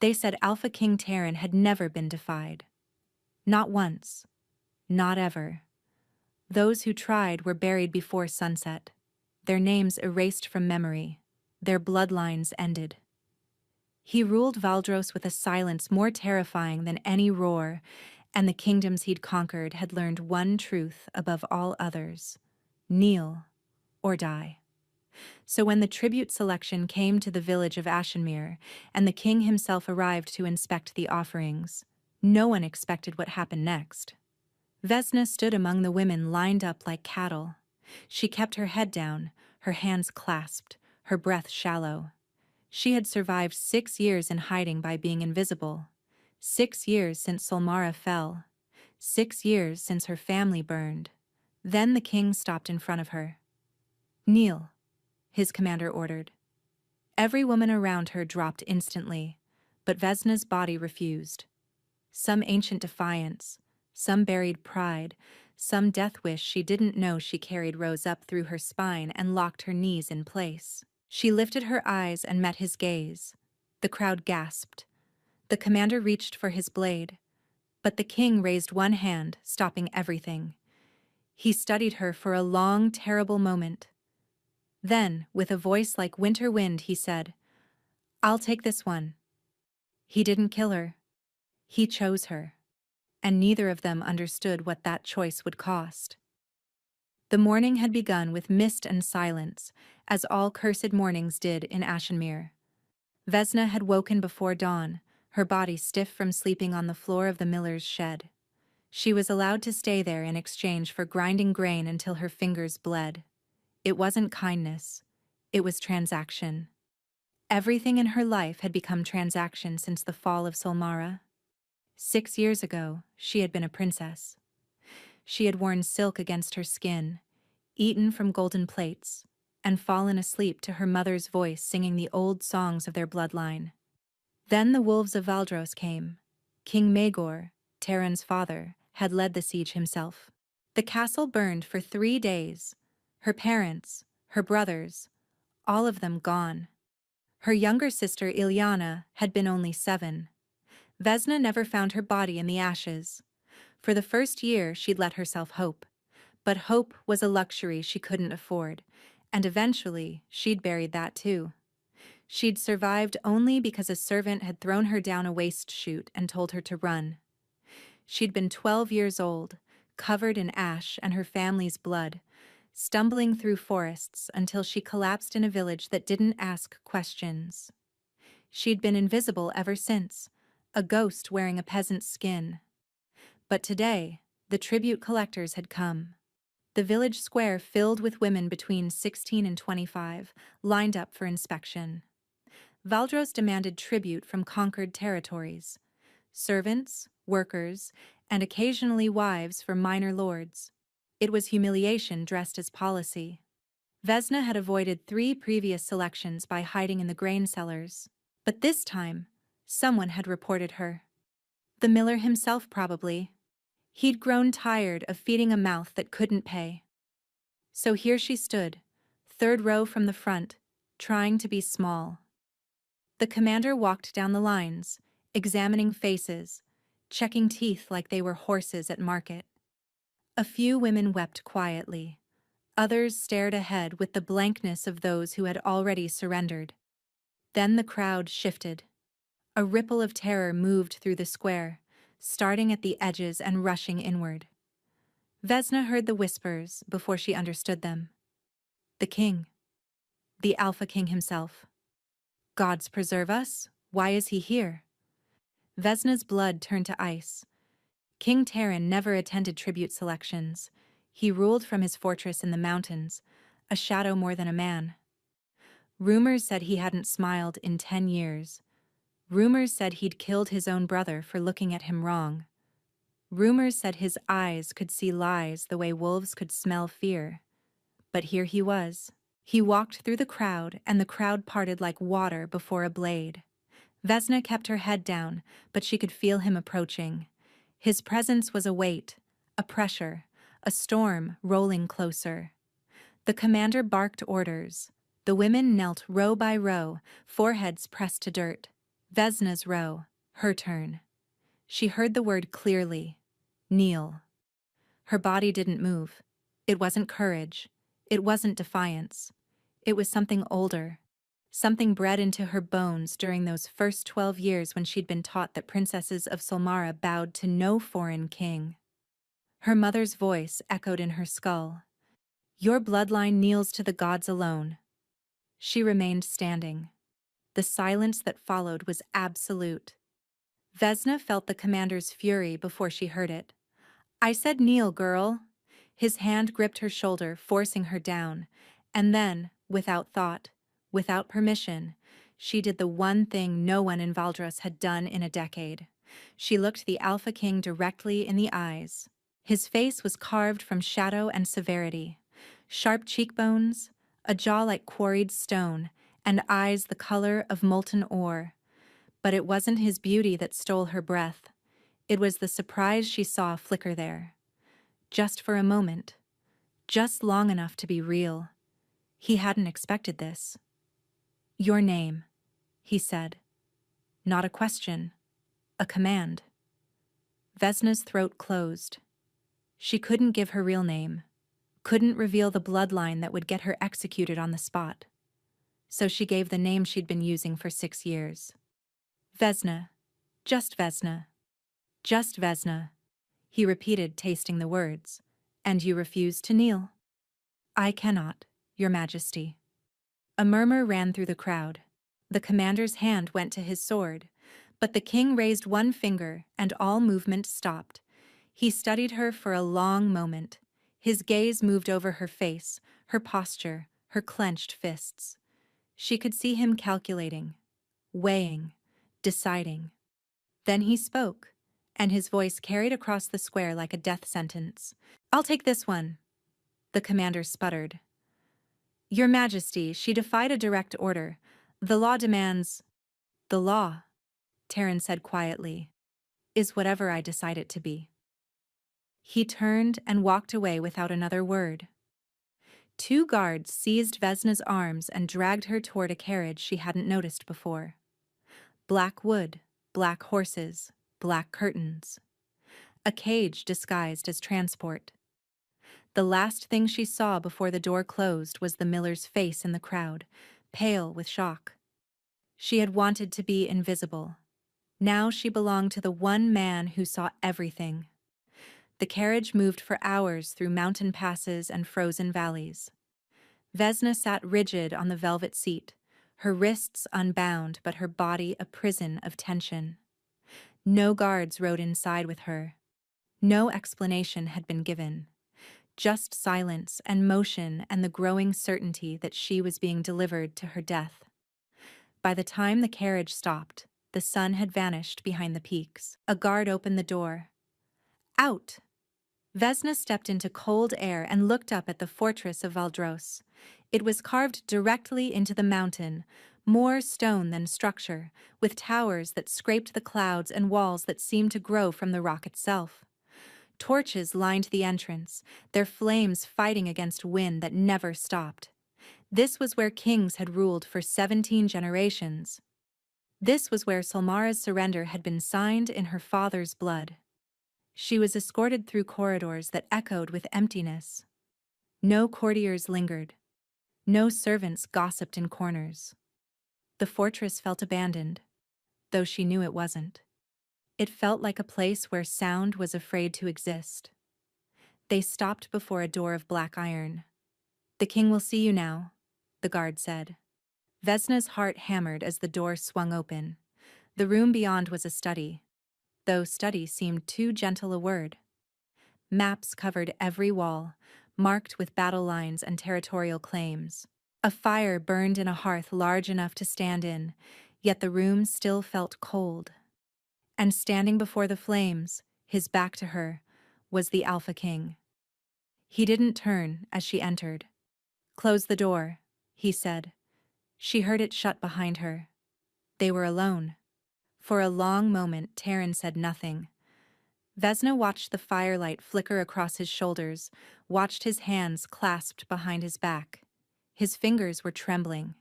They said Alpha King Terran had never been defied. Not once. Not ever. Those who tried were buried before sunset. Their names erased from memory. Their bloodlines ended. He ruled Valdros with a silence more terrifying than any roar, and the kingdoms he'd conquered had learned one truth above all others: kneel or die. So when the tribute selection came to the village of Ashenmere, and the king himself arrived to inspect the offerings, no one expected what happened next. Vesna stood among the women lined up like cattle. She kept her head down, her hands clasped, her breath shallow. She had survived 6 years in hiding by being invisible. 6 years since Solmara fell. 6 years since her family burned. Then the king stopped in front of her. "Kneel," his commander ordered. Every woman around her dropped instantly, but Vesna's body refused. Some ancient defiance, some buried pride, some death wish she didn't know she carried rose up through her spine and locked her knees in place. She lifted her eyes and met his gaze. The crowd gasped. The commander reached for his blade, but the king raised one hand, stopping everything. He studied her for a long, terrible moment. Then, with a voice like winter wind, he said, "I'll take this one." He didn't kill her. He chose her. And neither of them understood what that choice would cost. The morning had begun with mist and silence, as all cursed mornings did in Ashenmere. Vesna had woken before dawn, her body stiff from sleeping on the floor of the miller's shed. She was allowed to stay there in exchange for grinding grain until her fingers bled. It wasn't kindness. It was transaction. Everything in her life had become transaction since the fall of Solmara. 6 years ago, she had been a princess. She had worn silk against her skin, eaten from golden plates, and fallen asleep to her mother's voice singing the old songs of their bloodline. Then the wolves of Valdros came. King Maegor, Terran's father, had led the siege himself. The castle burned for 3 days. Her parents, her brothers, all of them gone. Her younger sister Ilyana had been only 7. Vesna never found her body in the ashes. For the first year, she'd let herself hope. But hope was a luxury she couldn't afford, and eventually, she'd buried that too. She'd survived only because a servant had thrown her down a waste chute and told her to run. She'd been 12 years old, covered in ash and her family's blood, stumbling through forests until she collapsed in a village that didn't ask questions. She'd been invisible ever since, a ghost wearing a peasant's skin. But today, the tribute collectors had come. The village square filled with women between 16 and 25, lined up for inspection. Valdros demanded tribute from conquered territories: servants, workers, and occasionally wives for minor lords. It was humiliation dressed as policy. Vesna had avoided 3 previous selections by hiding in the grain cellars. But this time, someone had reported her. The miller himself, probably. He'd grown tired of feeding a mouth that couldn't pay. So here she stood, 3rd row from the front, trying to be small. The commander walked down the lines, examining faces, checking teeth like they were horses at market. A few women wept quietly. Others stared ahead with the blankness of those who had already surrendered. Then the crowd shifted. A ripple of terror moved through the square, starting at the edges and rushing inward. Vesna heard the whispers before she understood them. The king. The Alpha King himself. Gods preserve us? Why is he here? Vesna's blood turned to ice. King Terran never attended tribute selections. He ruled from his fortress in the mountains, a shadow more than a man. Rumors said he hadn't smiled in 10 years. Rumors said he'd killed his own brother for looking at him wrong. Rumors said his eyes could see lies the way wolves could smell fear. But here he was. He walked through the crowd, and the crowd parted like water before a blade. Vesna kept her head down, but she could feel him approaching. His presence was a weight, a pressure, a storm rolling closer. The commander barked orders. The women knelt row by row, foreheads pressed to dirt. Vesna's row, her turn. She heard the word clearly. Kneel. Her body didn't move. It wasn't courage. It wasn't defiance. It was something older. Something bred into her bones during those first 12 years when she'd been taught that princesses of Solmara bowed to no foreign king. Her mother's voice echoed in her skull. Your bloodline kneels to the gods alone. She remained standing. The silence that followed was absolute. Vesna felt the commander's fury before she heard it. I said kneel, girl. His hand gripped her shoulder, forcing her down. And then, without thought, without permission, she did the one thing no one in Valdres had done in a decade. She looked the Alpha King directly in the eyes. His face was carved from shadow and severity. Sharp cheekbones, a jaw like quarried stone, and eyes the color of molten ore. But it wasn't his beauty that stole her breath. It was the surprise she saw flicker there. Just for a moment. Just long enough to be real. He hadn't expected this. Your name, he said. Not a question. A command. Vesna's throat closed. She couldn't give her real name. Couldn't reveal the bloodline that would get her executed on the spot. So she gave the name she'd been using for 6 years. Vesna. Just Vesna. Just Vesna. He repeated, tasting the words. And you refuse to kneel? I cannot, Your Majesty. A murmur ran through the crowd. The commander's hand went to his sword, but the king raised one finger and all movement stopped. He studied her for a long moment. His gaze moved over her face, her posture, her clenched fists. She could see him calculating, weighing, deciding. Then he spoke, and his voice carried across the square like a death sentence. I'll take this one. The commander sputtered. Your Majesty, she defied a direct order. The law demands... The law, Taryn said quietly, is whatever I decide it to be. He turned and walked away without another word. 2 guards seized Vesna's arms and dragged her toward a carriage she hadn't noticed before. Black wood, black horses, black curtains. A cage disguised as transport. The last thing she saw before the door closed was the miller's face in the crowd, pale with shock. She had wanted to be invisible. Now she belonged to the one man who saw everything. The carriage moved for hours through mountain passes and frozen valleys. Vesna sat rigid on the velvet seat, her wrists unbound but her body a prison of tension. No guards rode inside with her. No explanation had been given. Just silence and motion and the growing certainty that she was being delivered to her death. By the time the carriage stopped, the sun had vanished behind the peaks. A guard opened the door. Out! Vesna stepped into cold air and looked up at the fortress of Valdros. It was carved directly into the mountain, more stone than structure, with towers that scraped the clouds and walls that seemed to grow from the rock itself. Torches lined the entrance, their flames fighting against wind that never stopped. This was where kings had ruled for 17 generations. This was where Solmara's surrender had been signed in her father's blood. She was escorted through corridors that echoed with emptiness. No courtiers lingered. No servants gossiped in corners. The fortress felt abandoned, though she knew it wasn't. It felt like a place where sound was afraid to exist. They stopped before a door of black iron. The king will see you now, the guard said. Vesna's heart hammered as the door swung open. The room beyond was a study, though study seemed too gentle a word. Maps covered every wall, marked with battle lines and territorial claims. A fire burned in a hearth large enough to stand in, yet the room still felt cold. And standing before the flames, his back to her, was the Alpha King. He didn't turn as she entered. Close the door, he said. She heard it shut behind her. They were alone. For a long moment, Taryn said nothing. Vesna watched the firelight flicker across his shoulders, watched his hands clasped behind his back. His fingers were trembling.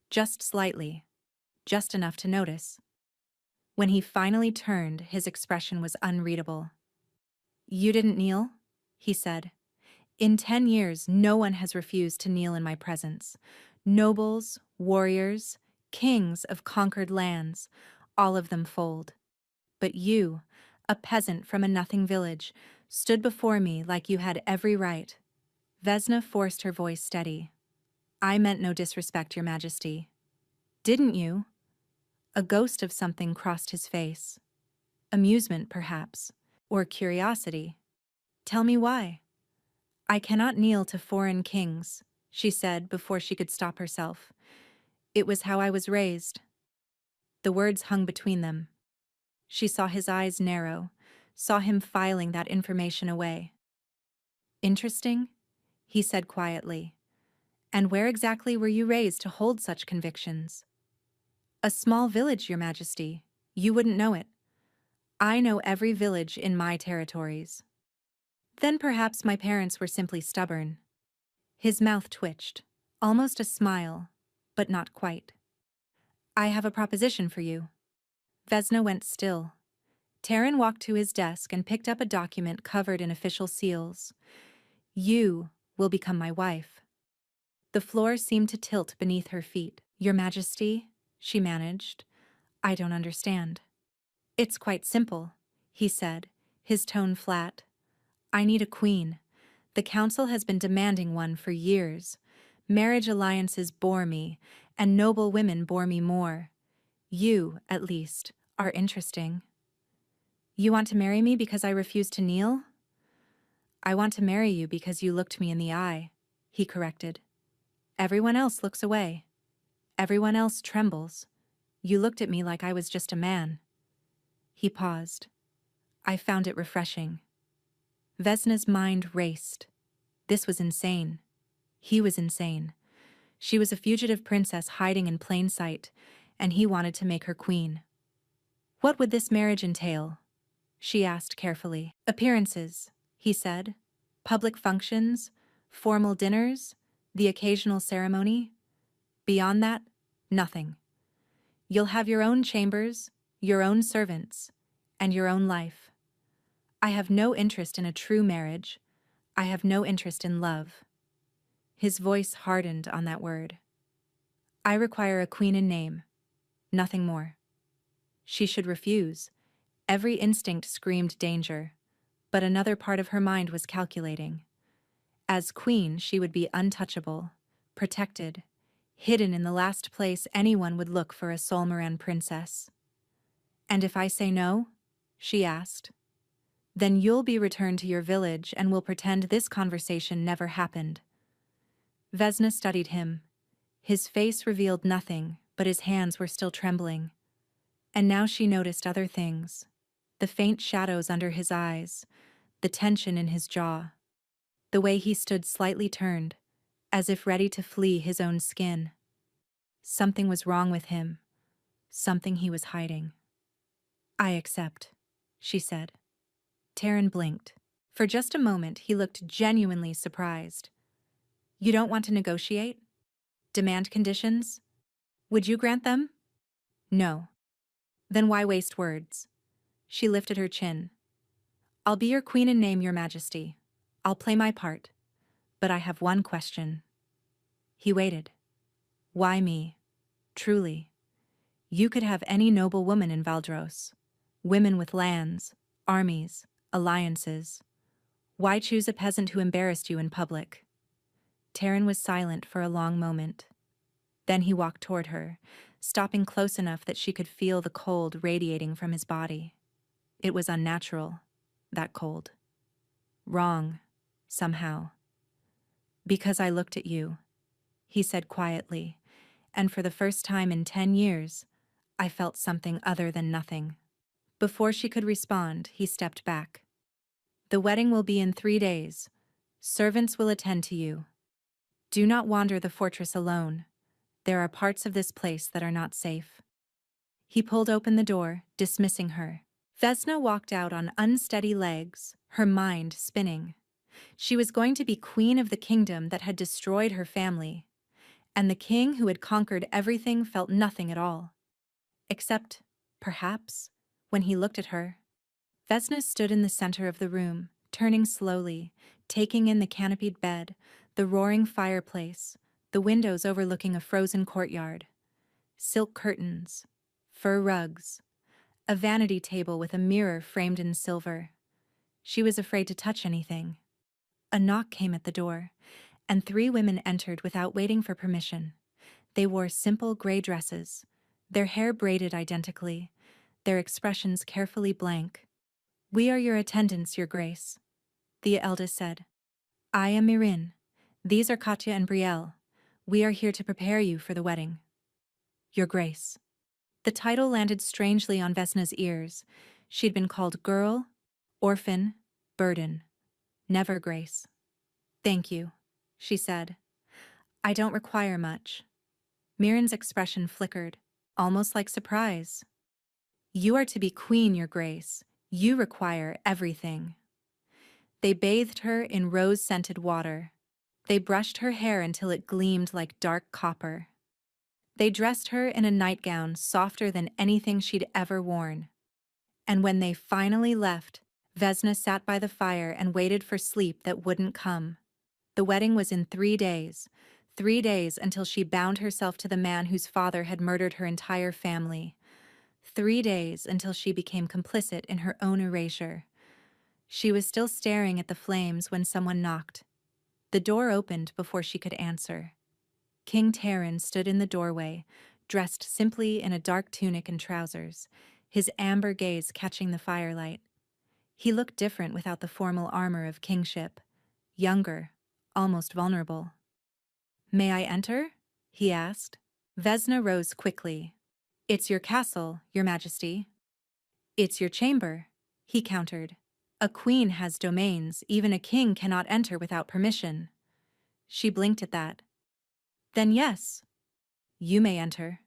Just slightly. Just enough to notice. When he finally turned, his expression was unreadable. "You didn't kneel?" he said. "In 10 years, no one has refused to kneel in my presence. Nobles, warriors, kings of conquered lands, all of them fold. But you, a peasant from a nothing village, stood before me like you had every right." Vesna forced her voice steady. "I meant no disrespect, Your Majesty." "Didn't you?" A ghost of something crossed his face. Amusement, perhaps, or curiosity. "Tell me why." "I cannot kneel to foreign kings," she said before she could stop herself. "It was how I was raised." The words hung between them. She saw his eyes narrow, saw him filing that information away. "Interesting," he said quietly. "And where exactly were you raised to hold such convictions?" "A small village, Your Majesty. You wouldn't know it. I know every village in my territories." "Then perhaps my parents were simply stubborn." His mouth twitched, almost a smile, but not quite. "I have a proposition for you." Vesna went still. Taryn walked to his desk and picked up a document covered in official seals. "You will become my wife." The floor seemed to tilt beneath her feet. "Your Majesty," she managed, "I don't understand." "It's quite simple," he said, his tone flat. "I need a queen. The council has been demanding one for years. Marriage alliances bore me, and noble women bore me more. You, at least, are interesting." "You want to marry me because I refuse to kneel?" "I want to marry you because you looked me in the eye," he corrected. "Everyone else looks away. Everyone else trembles. You looked at me like I was just a man." He paused. I found it refreshing. Vesna's mind raced. This was insane. He was insane. She was a fugitive princess hiding in plain sight, and he wanted to make her queen. "What would this marriage entail?" she asked carefully. "Appearances," he said. "Public functions, formal dinners, the occasional ceremony. Beyond that, nothing. You'll have your own chambers, your own servants, and your own life. I have no interest in a true marriage. I have no interest in love." His voice hardened on that word. "I require a queen in name, nothing more." She should refuse. Every instinct screamed danger, but another part of her mind was calculating. As queen, she would be untouchable, protected, hidden in the last place anyone would look for a Solmoran princess. "And if I say no?" she asked. "Then you'll be returned to your village and will pretend this conversation never happened." Vesna studied him. His face revealed nothing, but his hands were still trembling. And now she noticed other things. The faint shadows under his eyes, the tension in his jaw, the way he stood slightly turned, as if ready to flee his own skin. Something was wrong with him, something he was hiding. "I accept," she said. Taryn blinked. For just a moment, he looked genuinely surprised. "You don't want to negotiate? Demand conditions? Would you grant them?" "No." "Then why waste words?" She lifted her chin. "I'll be your queen in name, Your Majesty. I'll play my part. But I have one question." He waited. "Why me? Truly. You could have any noble woman in Valdros. Women with lands, armies, alliances. Why choose a peasant who embarrassed you in public?" Taryn was silent for a long moment. Then he walked toward her, stopping close enough that she could feel the cold radiating from his body. It was unnatural, that cold. Wrong, somehow. "Because I looked at you," he said quietly, and for the first time in 10 years, I felt something other than nothing. Before she could respond, he stepped back. "The wedding will be in 3 days. Servants will attend to you. Do not wander the fortress alone. There are parts of this place that are not safe." He pulled open the door, dismissing her. Vesna walked out on unsteady legs, her mind spinning. She was going to be queen of the kingdom that had destroyed her family, and the king who had conquered everything felt nothing at all. Except Perhaps, when he looked at her. Vesna stood in the center of the room, turning slowly, taking in the canopied bed, the roaring fireplace, the windows overlooking a frozen courtyard. Silk curtains, fur rugs, a vanity table with a mirror framed in silver. She was afraid to touch anything. A knock came at the door, and 3 women entered without waiting for permission. They wore simple gray dresses, their hair braided identically, their expressions carefully blank. "We are your attendants, Your Grace," the eldest said. "I am Mirin. These are Katya and Brielle. We are here to prepare you for the wedding." Your Grace. The title landed strangely on Vesna's ears. She'd been called girl, orphan, burden. Never Grace. "Thank you," she said. "I don't require much." Mirin's expression flickered, almost like surprise. "You are to be queen, Your Grace. You require everything." They bathed her in rose-scented water. They brushed her hair until it gleamed like dark copper. They dressed her in a nightgown softer than anything she'd ever worn. And when they finally left, Vesna sat by the fire and waited for sleep that wouldn't come. The wedding was in 3 days. 3 days until she bound herself to the man whose father had murdered her entire family. 3 days until she became complicit in her own erasure. She was still staring at the flames when someone knocked. The door opened before she could answer. King Terran stood in the doorway, dressed simply in a dark tunic and trousers, his amber gaze catching the firelight. He looked different without the formal armor of kingship. Younger, almost vulnerable. "May I enter?" he asked. Vesna rose quickly. "It's your castle, Your Majesty." "It's your chamber," he countered. "A queen has domains, even a king cannot enter without permission." She blinked at that. "Then yes, you may enter."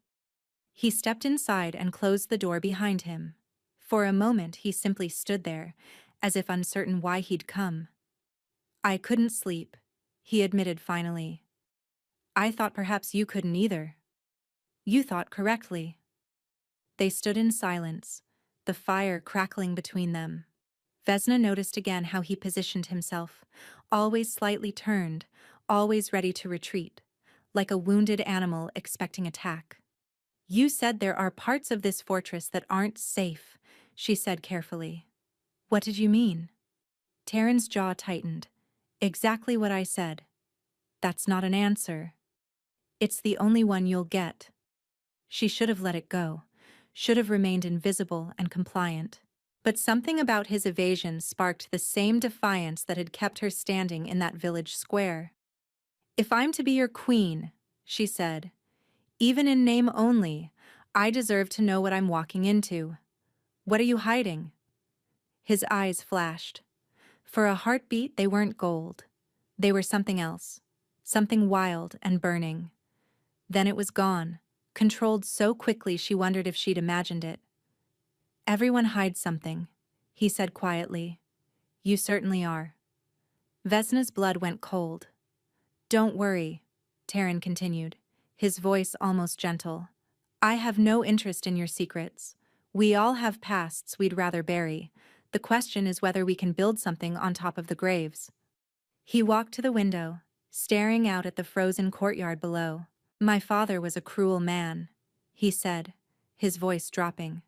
He stepped inside and closed the door behind him. For a moment he simply stood there, as if uncertain why he'd come. "I couldn't sleep," he admitted finally. "I thought perhaps you couldn't either." "You thought correctly." They stood in silence, the fire crackling between them. Vesna noticed again how he positioned himself, always slightly turned, always ready to retreat, like a wounded animal expecting attack. "You said there are parts of this fortress that aren't safe," she said carefully. "What did you mean?" Terran's jaw tightened. "Exactly what I said." "That's not an answer." "It's the only one you'll get." She should have let it go, should have remained invisible and compliant. But something about his evasion sparked the same defiance that had kept her standing in that village square. "If I'm to be your queen," she said, "even in name only, I deserve to know what I'm walking into. What are you hiding?" His eyes flashed. For a heartbeat, they weren't gold. They were something else, something wild and burning. Then it was gone, controlled so quickly she wondered if she'd imagined it. "Everyone hides something," he said quietly. "You certainly are." Vesna's blood went cold. "Don't worry," Terran continued, his voice almost gentle. "I have no interest in your secrets. We all have pasts we'd rather bury. The question is whether we can build something on top of the graves." He walked to the window, staring out at the frozen courtyard below. "My father was a cruel man," he said, his voice dropping.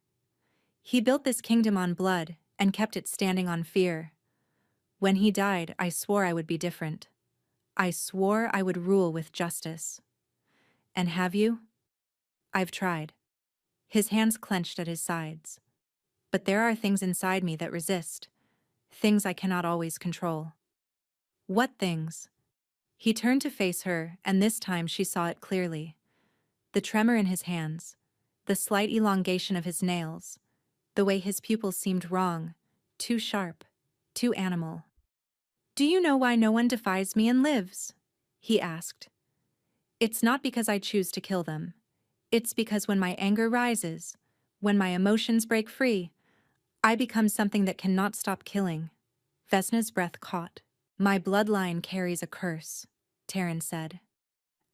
"He built this kingdom on blood and kept it standing on fear. When he died, I swore I would be different. I swore I would rule with justice. And have you?" "I've tried." His hands clenched at his sides. "But there are things inside me that resist. Things I cannot always control." "What things?" He turned to face her, and this time she saw it clearly. The tremor in his hands, the slight elongation of his nails, the way his pupils seemed wrong, too sharp, too animal. "Do you know why no one defies me and lives?" he asked. "It's not because I choose to kill them. It's because when my anger rises, when my emotions break free, I become something that cannot stop killing." Vesna's breath caught. "My bloodline carries a curse," Terran said.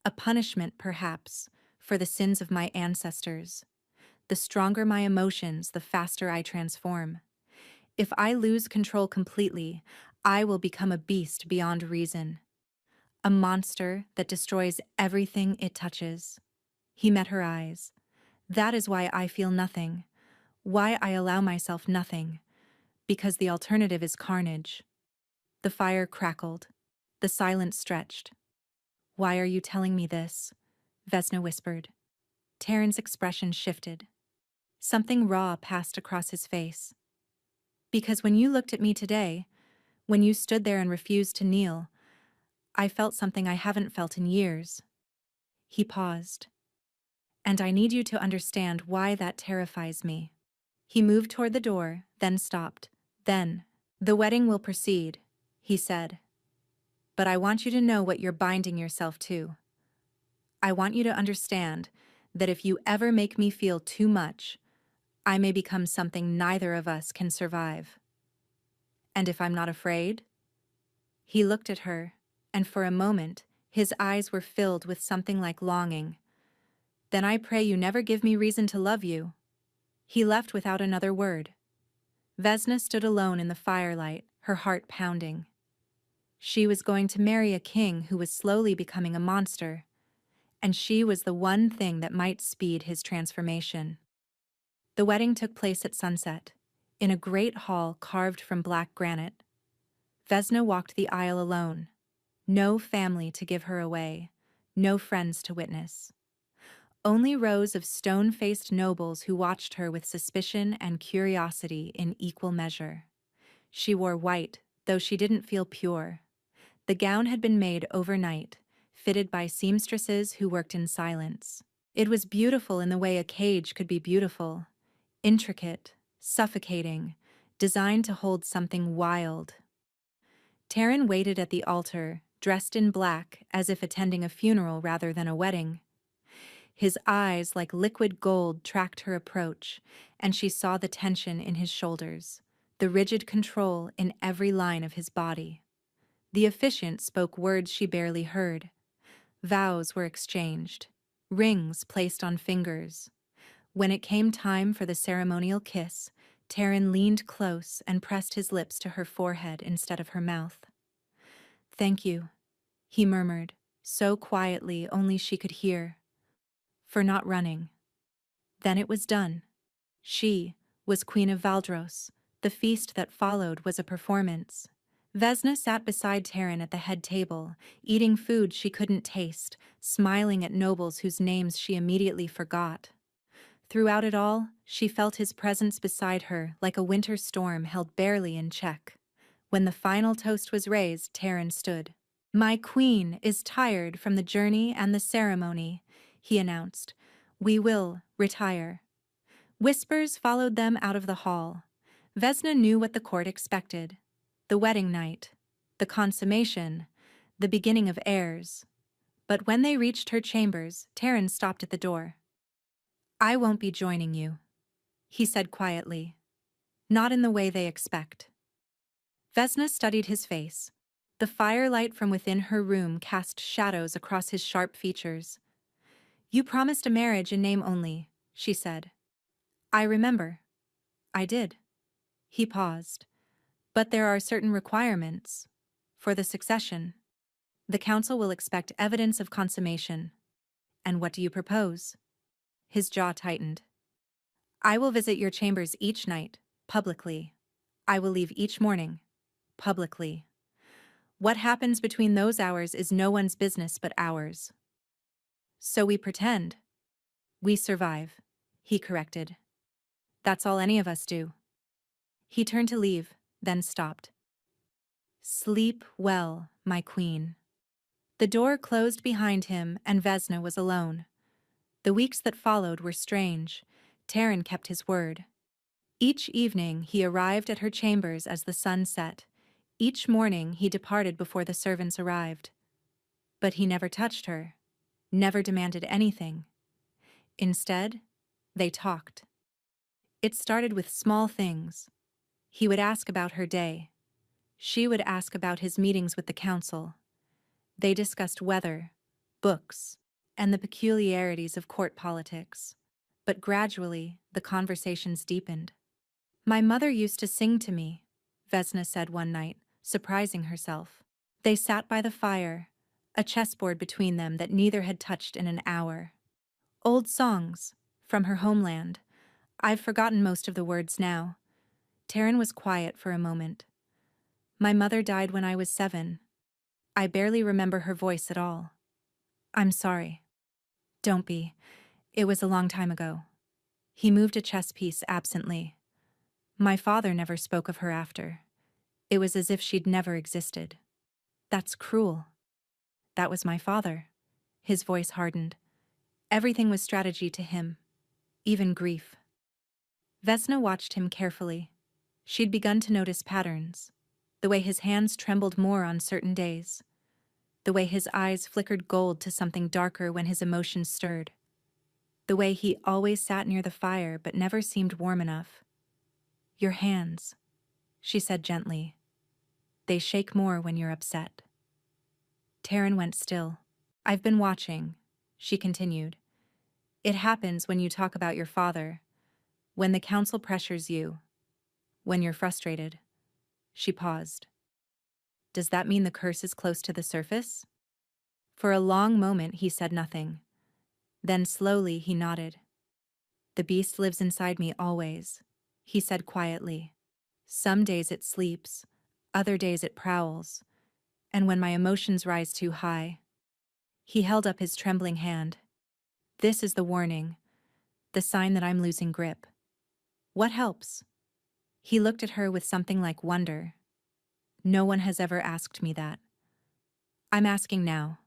"A punishment, perhaps, for the sins of my ancestors. The stronger my emotions, the faster I transform. If I lose control completely, I will become a beast beyond reason. A monster that destroys everything it touches. He met her eyes. That is why I feel nothing. Why I allow myself nothing. Because the alternative is carnage. The fire crackled. The silence stretched. Why are you telling me this? Vesna whispered. Taryn's expression shifted. Something raw passed across his face. Because when you looked at me today, when you stood there and refused to kneel, I felt something I haven't felt in years. He paused. And I need you to understand why that terrifies me. He moved toward the door, then stopped. Then, the wedding will proceed, he said. But I want you to know what you're binding yourself to. I want you to understand that if you ever make me feel too much, I may become something neither of us can survive. And if I'm not afraid? He looked at her, and for a moment, his eyes were filled with something like longing. Then I pray you never give me reason to love you. He left without another word. Vesna stood alone in the firelight, her heart pounding. She was going to marry a king who was slowly becoming a monster, and she was the one thing that might speed his transformation. The wedding took place at sunset, in a great hall carved from black granite. Vesna walked the aisle alone. No family to give her away, no friends to witness. Only rows of stone-faced nobles who watched her with suspicion and curiosity in equal measure. She wore white, though she didn't feel pure. The gown had been made overnight, fitted by seamstresses who worked in silence. It was beautiful in the way a cage could be beautiful, intricate, suffocating, designed to hold something wild. Taryn waited at the altar, dressed in black, as if attending a funeral rather than a wedding. His eyes, like liquid gold, tracked her approach, and she saw the tension in his shoulders, the rigid control in every line of his body. The officiant spoke words she barely heard. Vows were exchanged, rings placed on fingers. When it came time for the ceremonial kiss, Taryn leaned close and pressed his lips to her forehead instead of her mouth. "Thank you," he murmured, so quietly only she could hear, "for not running." Then it was done. She was Queen of Valdros. The feast that followed was a performance. Vesna sat beside Taryn at the head table, eating food she couldn't taste, smiling at nobles whose names she immediately forgot. Throughout it all, she felt his presence beside her like a winter storm held barely in check. When the final toast was raised, Taryn stood. "My queen is tired from the journey and the ceremony," he announced. "We will retire." Whispers followed them out of the hall. Vesna knew what the court expected. The wedding night, the consummation, the beginning of heirs. But when they reached her chambers, Taryn stopped at the door. "I won't be joining you," he said quietly. "Not in the way they expect." Vesna studied his face. The firelight from within her room cast shadows across his sharp features. "You promised a marriage in name only," she said. "I remember." "I did." He paused. "But there are certain requirements. For the succession. The council will expect evidence of consummation." "And what do you propose?" His jaw tightened. "I will visit your chambers each night, publicly. I will leave each morning, publicly. What happens between those hours is no one's business but ours." "So we pretend." "We survive," he corrected. "That's all any of us do." He turned to leave, then stopped. "Sleep well, my queen." The door closed behind him and Vesna was alone. The weeks that followed were strange. Taryn kept his word. Each evening he arrived at her chambers as the sun set. Each morning he departed before the servants arrived. But he never touched her, never demanded anything. Instead, they talked. It started with small things. He would ask about her day. She would ask about his meetings with the council. They discussed weather, books, and the peculiarities of court politics. But gradually, the conversations deepened. My mother used to sing to me, Vesna said one night, surprising herself. They sat by the fire, a chessboard between them that neither had touched in an hour. Old songs, from her homeland. I've forgotten most of the words now. Taryn was quiet for a moment. My mother died when I was 7. I barely remember her voice at all. I'm sorry. Don't be. It was a long time ago. He moved a chess piece absently. My father never spoke of her after. It was as if she'd never existed. That's cruel. That was my father. His voice hardened. Everything was strategy to him, even grief. Vesna watched him carefully. She'd begun to notice patterns. The way his hands trembled more on certain days. The way his eyes flickered gold to something darker when his emotions stirred. The way he always sat near the fire but never seemed warm enough. Your hands, she said gently. They shake more when you're upset. Taryn went still. I've been watching, she continued. It happens when you talk about your father, when the council pressures you, when you're frustrated. She paused. Does that mean the curse is close to the surface? For a long moment he said nothing. Then slowly he nodded. The beast lives inside me always, he said quietly. Some days it sleeps, other days it prowls, and when my emotions rise too high. He held up his trembling hand. This is the warning, the sign that I'm losing grip. What helps? He looked at her with something like wonder. No one has ever asked me that. I'm asking now.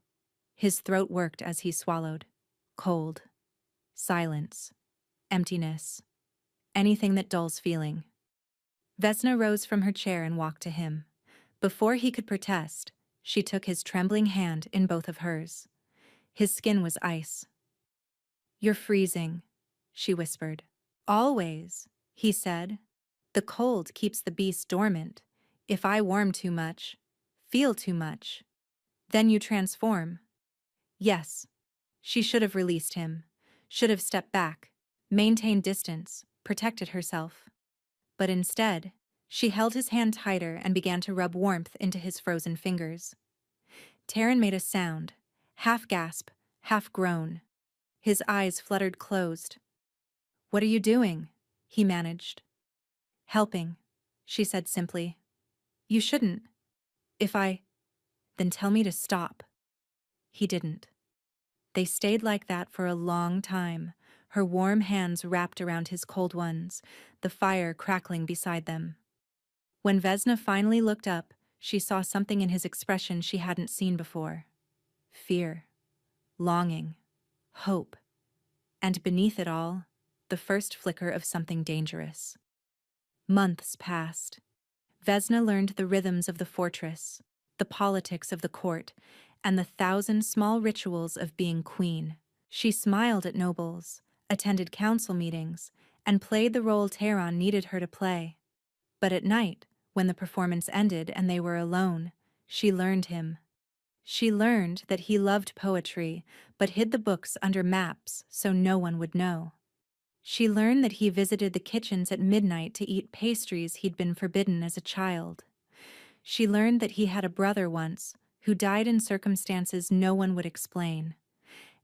His throat worked as he swallowed. Cold. Silence. Emptiness. Anything that dulls feeling. Vesna rose from her chair and walked to him. Before he could protest, she took his trembling hand in both of hers. His skin was ice. You're freezing, she whispered. Always, he said. The cold keeps the beast dormant. If I warm too much, feel too much, then you transform. Yes, she should have released him, should have stepped back, maintained distance, protected herself. But instead, she held his hand tighter and began to rub warmth into his frozen fingers. Taryn made a sound, half gasp, half groan. His eyes fluttered closed. What are you doing? He managed. Helping, she said simply. You shouldn't. Then tell me to stop. He didn't. They stayed like that for a long time, her warm hands wrapped around his cold ones, the fire crackling beside them. When Vesna finally looked up, she saw something in his expression she hadn't seen before. Fear, longing, hope, and beneath it all, the first flicker of something dangerous. Months passed. Vesna learned the rhythms of the fortress, the politics of the court, and the 1,000 small rituals of being queen. She smiled at nobles, attended council meetings, and played the role Tehran needed her to play. But at night, when the performance ended and they were alone, she learned him. She learned that he loved poetry, but hid the books under maps so no one would know. She learned that he visited the kitchens at midnight to eat pastries he'd been forbidden as a child. She learned that he had a brother once, who died in circumstances no one would explain.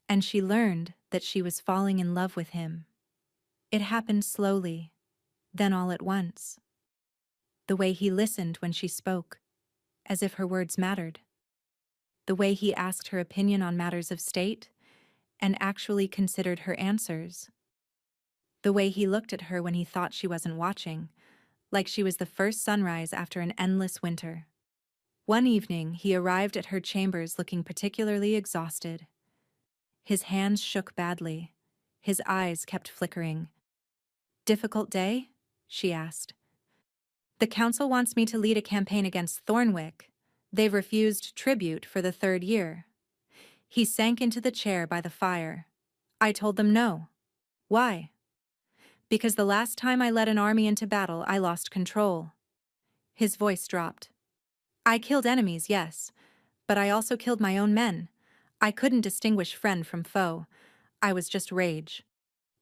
And she learned that she was falling in love with him. It happened slowly, then all at once. The way he listened when she spoke, as if her words mattered. The way he asked her opinion on matters of state, and actually considered her answers. The way he looked at her when he thought she wasn't watching, like she was the first sunrise after an endless winter. One evening, he arrived at her chambers looking particularly exhausted. His hands shook badly. His eyes kept flickering. Difficult day? She asked. The council wants me to lead a campaign against Thornwick. They've refused tribute for the 3rd year. He sank into the chair by the fire. I told them no. Why? Because the last time I led an army into battle, I lost control. His voice dropped. I killed enemies, yes, but I also killed my own men. I couldn't distinguish friend from foe. I was just rage.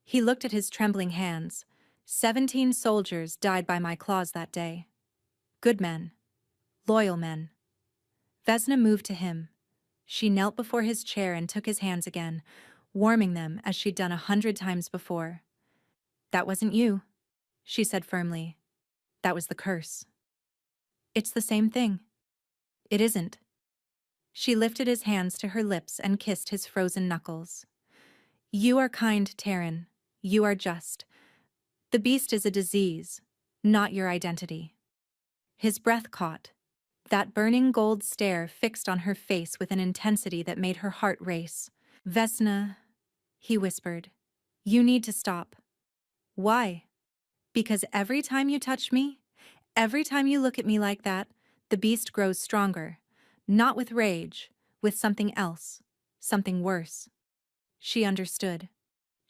He looked at his trembling hands. 17 soldiers died by my claws that day. Good men. Loyal men. Vesna moved to him. She knelt before his chair and took his hands again, warming them as she'd done 100 times before. That wasn't you, she said firmly. That was the curse. It's the same thing. It isn't. She lifted his hands to her lips and kissed his frozen knuckles. You are kind, Taryn. You are just. The beast is a disease, not your identity. His breath caught. That burning gold stare fixed on her face with an intensity that made her heart race. Vesna, he whispered, you need to stop. Why? Because every time you touch me, every time you look at me like that, the beast grows stronger. Not with rage, with something else, something worse. She understood.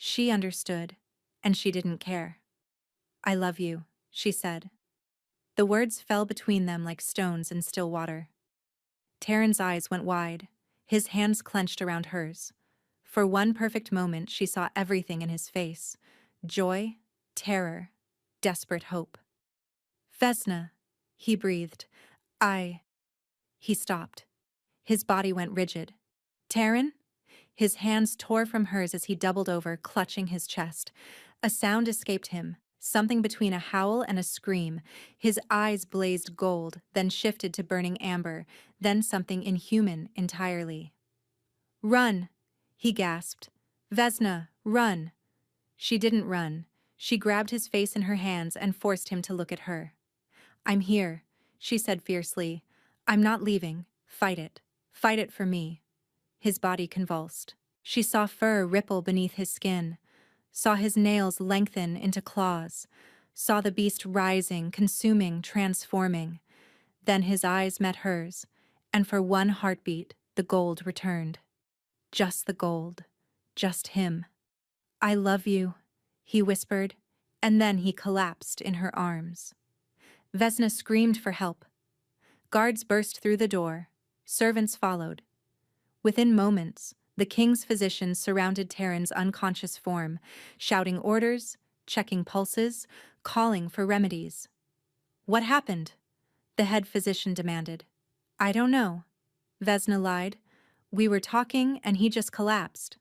She understood, and she didn't care. I love you, she said. The words fell between them like stones in still water. Taryn's eyes went wide, his hands clenched around hers. For one perfect moment she saw everything in his face: joy, terror, desperate hope. Vesna, he breathed. He stopped. His body went rigid. Taryn? His hands tore from hers as he doubled over, clutching his chest. A sound escaped him, something between a howl and a scream. His eyes blazed gold, then shifted to burning amber, then something inhuman entirely. Run, he gasped. Vesna, run. She didn't run. She grabbed his face in her hands and forced him to look at her. I'm here, she said fiercely. I'm not leaving. Fight it. Fight it for me. His body convulsed. She saw fur ripple beneath his skin, saw his nails lengthen into claws, saw the beast rising, consuming, transforming. Then his eyes met hers, and for one heartbeat, the gold returned. Just the gold. Just him. I love you, he whispered, and then he collapsed in her arms. Vesna screamed for help. Guards burst through the door. Servants followed. Within moments, the king's physicians surrounded Taryn's unconscious form, shouting orders, checking pulses, calling for remedies. What happened? The head physician demanded. I don't know, Vesna lied. We were talking and he just collapsed.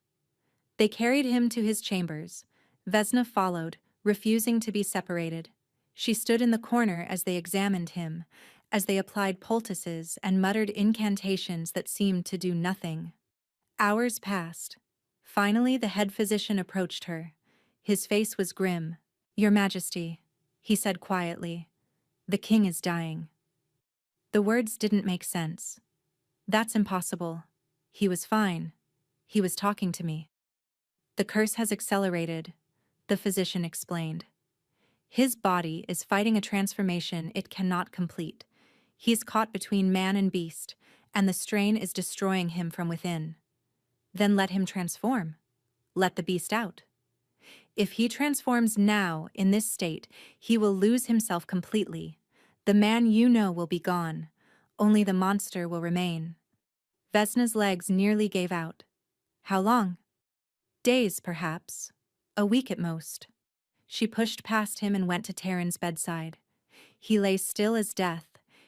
They carried him to his chambers. Vesna followed, refusing to be separated. She stood in the corner as they examined him, as they applied poultices and muttered incantations that seemed to do nothing. Hours passed. Finally, the head physician approached her. His face was grim. Your Majesty, he said quietly, the king is dying. The words didn't make sense. That's impossible. He was fine. He was talking to me. The curse has accelerated, the physician explained. His body is fighting a transformation it cannot complete. He's caught between man and beast, and the strain is destroying him from within. Then let him transform. Let the beast out. If he transforms now, in this state, he will lose himself completely. The man you know will be gone. Only the monster will remain. Vesna's legs nearly gave out. How long? Days, perhaps. A week at most. She pushed past him and went to Taryn's bedside. He lay still as death,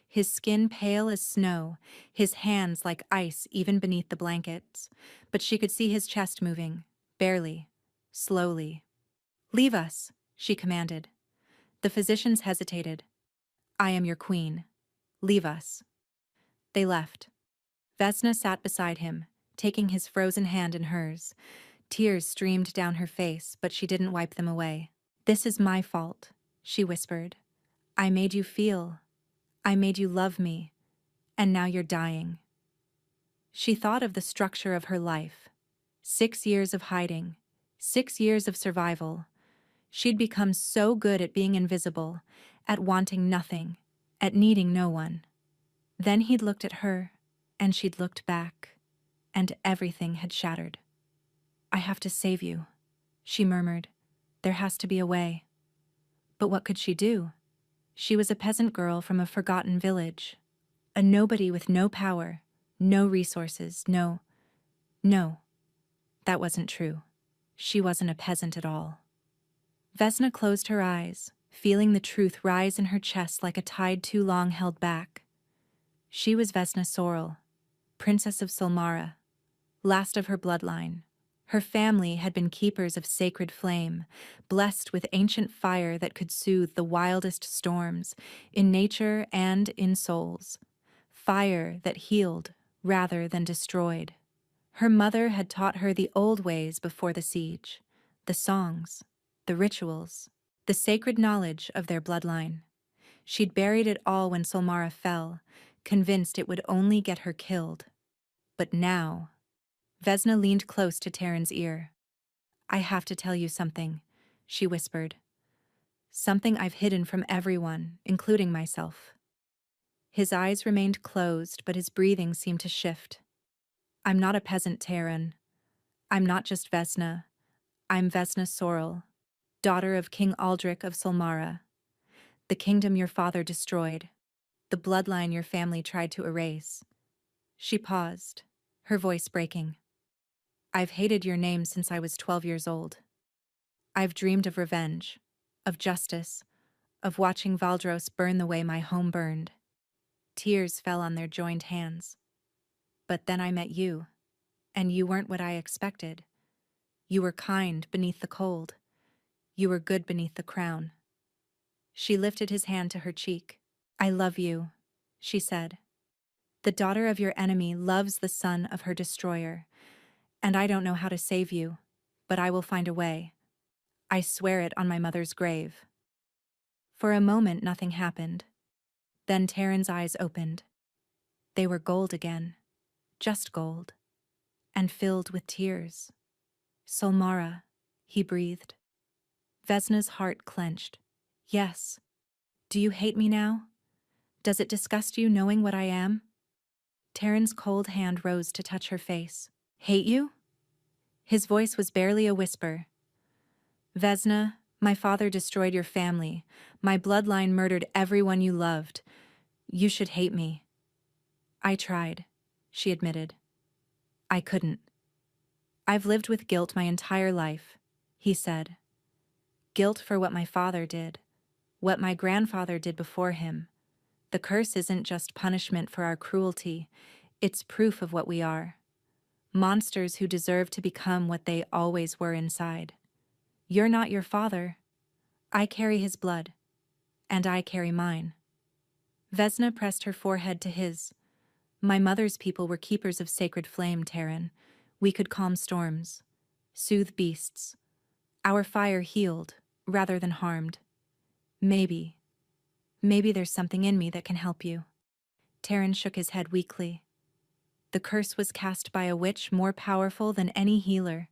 his skin pale as snow, his hands like ice even beneath the blankets. But she could see his chest moving, barely, slowly. Leave us, she commanded. The physicians hesitated. I am your queen. Leave us. They left. Vesna sat beside him, taking his frozen hand in hers. Tears streamed down her face, but she didn't wipe them away. This is my fault, she whispered. I made you feel. I made you love me. And now you're dying. She thought of the structure of her life. 6 years of hiding. 6 years of survival. She'd become so good at being invisible, at wanting nothing, at needing no one. Then he'd looked at her, and she'd looked back, and everything had shattered. I have to save you, she murmured. There has to be a way. But what could she do? She was a peasant girl from a forgotten village. A nobody with no power, no resources, no. That wasn't true. She wasn't a peasant at all. Vesna closed her eyes, feeling the truth rise in her chest like a tide too long held back. She was Vesna Sorrel, Princess of Solmara, last of her bloodline. Her family had been keepers of sacred flame, blessed with ancient fire that could soothe the wildest storms, in nature and in souls. Fire that healed rather than destroyed. Her mother had taught her the old ways before the siege, the songs, the rituals, the sacred knowledge of their bloodline. She'd buried it all when Solmara fell, convinced it would only get her killed. But now, Vesna leaned close to Terran's ear. "I have to tell you something," she whispered. "Something I've hidden from everyone, including myself." His eyes remained closed, but his breathing seemed to shift. "I'm not a peasant, Terran. I'm not just Vesna. I'm Vesna Sorrel, daughter of King Aldrich of Solmara, the kingdom your father destroyed, the bloodline your family tried to erase." She paused, her voice breaking. "I've hated your name since I was 12 years old. I've dreamed of revenge, of justice, of watching Valdros burn the way my home burned." Tears fell on their joined hands. "But then I met you, and you weren't what I expected. You were kind beneath the cold. You were good beneath the crown." She lifted his hand to her cheek. "I love you," she said. "The daughter of your enemy loves the son of her destroyer, and I don't know how to save you, but I will find a way. I swear it on my mother's grave." For a moment nothing happened. Then Terran's eyes opened. They were gold again, just gold, and filled with tears. "Solmara," he breathed. Vesna's heart clenched. "Yes. Do you hate me now? Does it disgust you knowing what I am?" Terran's cold hand rose to touch her face. "Hate you?" His voice was barely a whisper. "Vesna, my father destroyed your family. My bloodline murdered everyone you loved. You should hate me." "I tried," she admitted. "I couldn't." "I've lived with guilt my entire life," he said. "Guilt for what my father did, what my grandfather did before him. The curse isn't just punishment for our cruelty, it's proof of what we are. Monsters who deserve to become what they always were inside. You're not your father. I carry his blood, and I carry mine." Vesna pressed her forehead to his. "My mother's people were keepers of sacred flame, Terran. We could calm storms, soothe beasts. Our fire healed, rather than harmed. Maybe there's something in me that can help you." Terran shook his head weakly. "The curse was cast by a witch more powerful than any healer.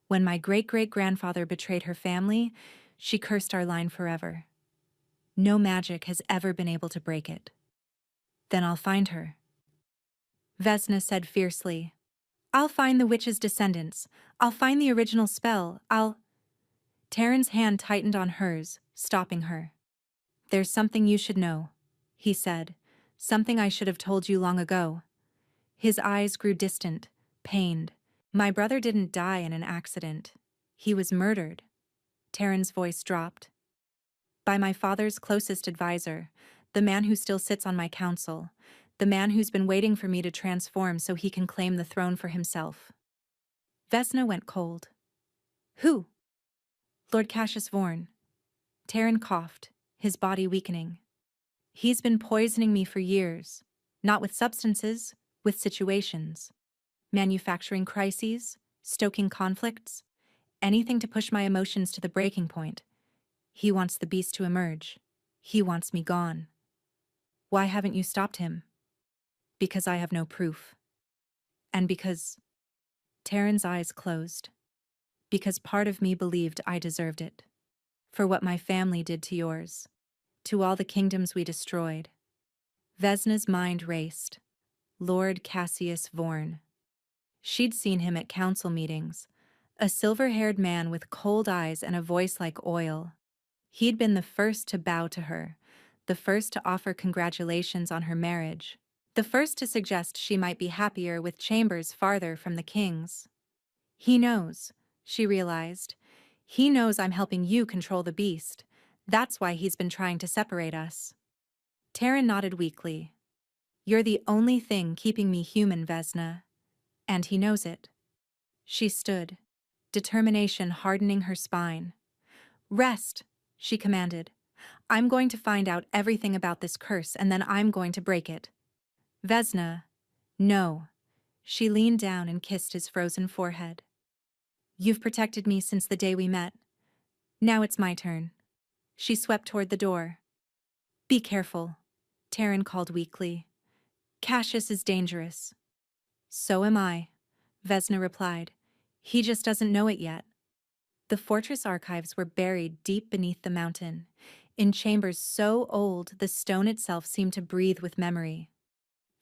When my great-great-grandfather betrayed her family, she cursed our line forever. No magic has ever been able to break it." "Then I'll find her," Vesna said fiercely. "I'll find the witch's descendants. I'll find the original spell. Terran's hand tightened on hers, stopping her. "There's something you should know," he said. "Something I should have told you long ago." His eyes grew distant, pained. "My brother didn't die in an accident. He was murdered." Terran's voice dropped. "By my father's closest advisor, the man who still sits on my council, the man who's been waiting for me to transform so he can claim the throne for himself." Vesna went cold. "Who?" "Lord Cassius Vorn." Terran coughed, his body weakening. "He's been poisoning me for years. Not with substances, with situations. Manufacturing crises, stoking conflicts, anything to push my emotions to the breaking point. He wants the beast to emerge. He wants me gone." "Why haven't you stopped him?" "Because I have no proof. And because—" Terran's eyes closed. "Because part of me believed I deserved it. For what my family did to yours. To all the kingdoms we destroyed." Vesna's mind raced. Lord Cassius Vorn. She'd seen him at council meetings. A silver-haired man with cold eyes and a voice like oil. He'd been the first to bow to her, the first to offer congratulations on her marriage, the first to suggest she might be happier with chambers farther from the king's. "He knows," she realized. He knows I'm helping you control the beast. That's why he's been trying to separate us. Taryn nodded weakly. You're the only thing keeping me human, Vesna. And he knows it. She stood, determination hardening her spine. Rest, she commanded. I'm going to find out everything about this curse and then I'm going to break it. Vesna, no. She leaned down and kissed his frozen forehead. You've protected me since the day we met. Now it's my turn. She swept toward the door. Be careful, Taryn called weakly. Cassius is dangerous. So am I, Vesna replied. He just doesn't know it yet. The fortress archives were buried deep beneath the mountain, in chambers so old the stone itself seemed to breathe with memory.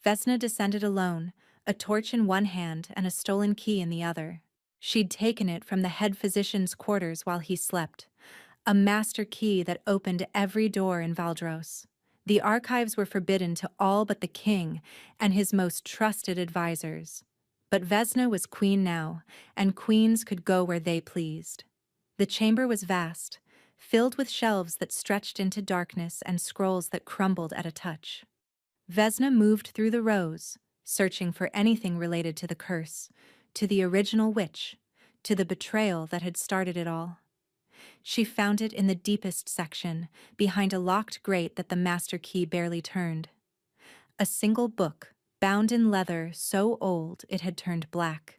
Vesna descended alone, a torch in one hand and a stolen key in the other. She'd taken it from the head physician's quarters while he slept, a master key that opened every door in Valdros. The archives were forbidden to all but the king and his most trusted advisors. But Vesna was queen now, and queens could go where they pleased. The chamber was vast, filled with shelves that stretched into darkness and scrolls that crumbled at a touch. Vesna moved through the rows, searching for anything related to the curse, to the original witch, to the betrayal that had started it all. She found it in the deepest section, behind a locked grate that the master key barely turned. A single book, bound in leather so old it had turned black.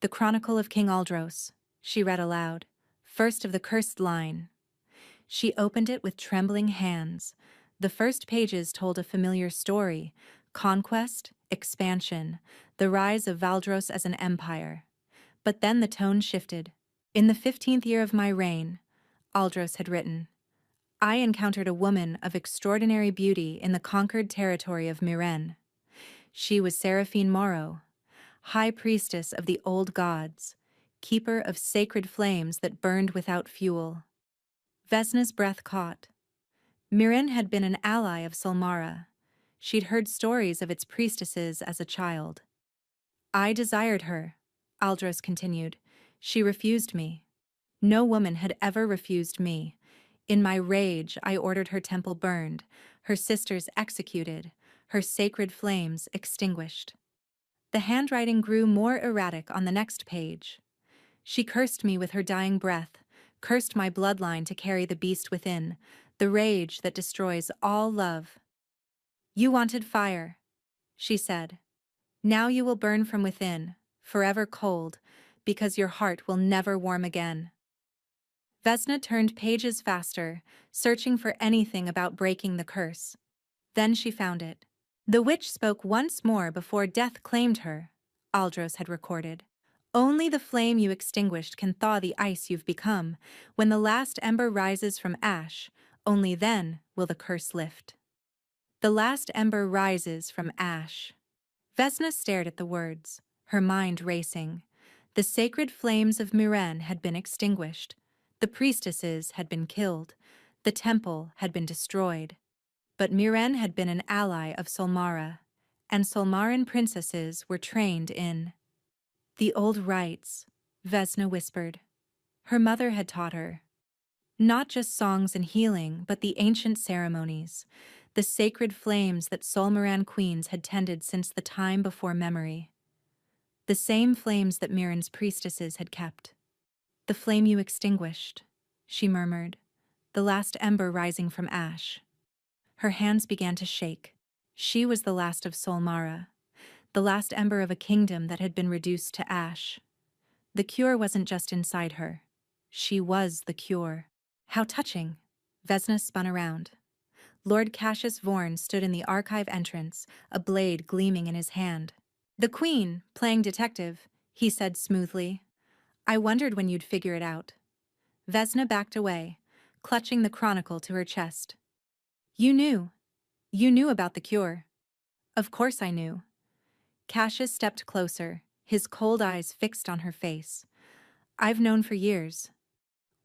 The Chronicle of King Aldros, she read aloud, first of the cursed line. She opened it with trembling hands. The first pages told a familiar story: conquest, expansion, the rise of Valdros as an empire. But then the tone shifted. In the 15th year of my reign, Aldros had written, I encountered a woman of extraordinary beauty in the conquered territory of Miren. She was Seraphine Morrow, high priestess of the old gods, keeper of sacred flames that burned without fuel. Vesna's breath caught. Miren had been an ally of Solmara. She'd heard stories of its priestesses as a child. I desired her, Aldros continued. She refused me. No woman had ever refused me. In my rage, I ordered her temple burned, her sisters executed, her sacred flames extinguished. The handwriting grew more erratic on the next page. She cursed me with her dying breath, cursed my bloodline to carry the beast within, the rage that destroys all love. You wanted fire, she said. Now you will burn from within, forever cold, because your heart will never warm again. Vesna turned pages faster, searching for anything about breaking the curse. Then she found it. The witch spoke once more before death claimed her, Aldros had recorded. Only the flame you extinguished can thaw the ice you've become. When the last ember rises from ash, only then will the curse lift. The last ember rises from ash. Vesna stared at the words, her mind racing. The sacred flames of Miren had been extinguished. The priestesses had been killed. The temple had been destroyed. But Miren had been an ally of Solmara, and Solmaran princesses were trained in the old rites, Vesna whispered. Her mother had taught her. Not just songs and healing, but the ancient ceremonies, the sacred flames that Solmaran queens had tended since the time before memory. The same flames that Miren's priestesses had kept. The flame you extinguished, she murmured, the last ember rising from ash. Her hands began to shake. She was the last of Solmara, the last ember of a kingdom that had been reduced to ash. The cure wasn't just inside her. She was the cure. How touching. Vesna spun around. Lord Cassius Vorn stood in the archive entrance, a blade gleaming in his hand. The Queen, playing detective, he said smoothly. I wondered when you'd figure it out. Vesna backed away, clutching the chronicle to her chest. You knew. You knew about the cure. Of course I knew. Cassius stepped closer, his cold eyes fixed on her face. I've known for years.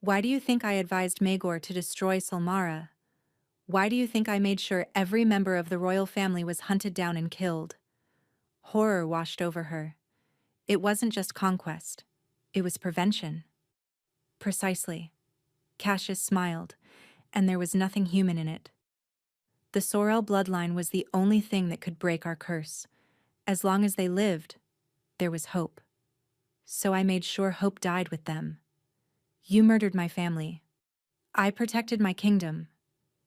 Why do you think I advised Maegor to destroy Solmara? Why do you think I made sure every member of the royal family was hunted down and killed? Horror washed over her. It wasn't just conquest. It was prevention. Precisely. Cassius smiled, and there was nothing human in it. The Sorel bloodline was the only thing that could break our curse. As long as they lived, there was hope. So I made sure hope died with them. You murdered my family. I protected my kingdom.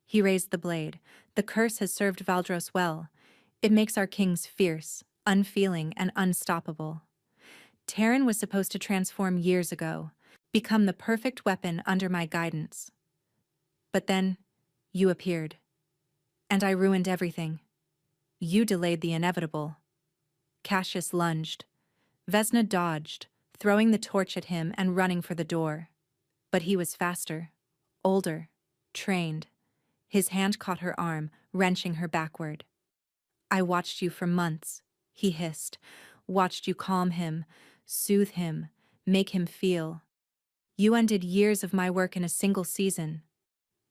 He raised the blade. The curse has served Valdros well. It makes our kings fierce, unfeeling, and unstoppable. Terran was supposed to transform years ago, become the perfect weapon under my guidance. But then, you appeared. And I ruined everything. You delayed the inevitable. Cassius lunged. Vesna dodged, throwing the torch at him and running for the door. But he was faster, older, trained. His hand caught her arm, wrenching her backward. I watched you for months, he hissed. Watched you calm him, soothe him, make him feel. You undid years of my work in a single season.